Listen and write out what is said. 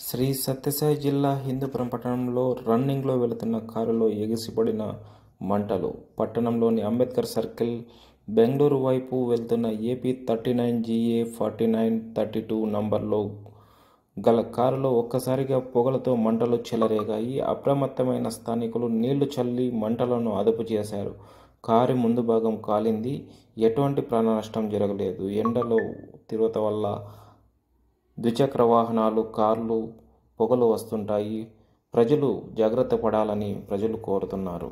శ్రీ సత్యసాయి జిల్లా హిందూపురం పట్టణంలో రన్నింగ్లో వెళుతున్న కారులో ఎగిసిపడిన మంటలు. పట్టణంలోని అంబేద్కర్ సర్కిల్, బెంగళూరు వైపు వెళ్తున్న ఏపీ 39GA 4932 నంబర్లో గల కారులో ఒక్కసారిగా పొగలతో మంటలు చెలరేగాయి. అప్రమత్తమైన స్థానికులు నీళ్లు చల్లి మంటలను అదుపు చేశారు. కారు ముందు భాగం కాలింది. ఎటువంటి ప్రాణనష్టం జరగలేదు. ఎండలో తీవ్రత వల్ల ద్విచక్ర వాహనాలు, కార్లు పొగలు వస్తుంటాయి. ప్రజలు జాగ్రత్త పడాలని ప్రజలు కోరుతున్నారు.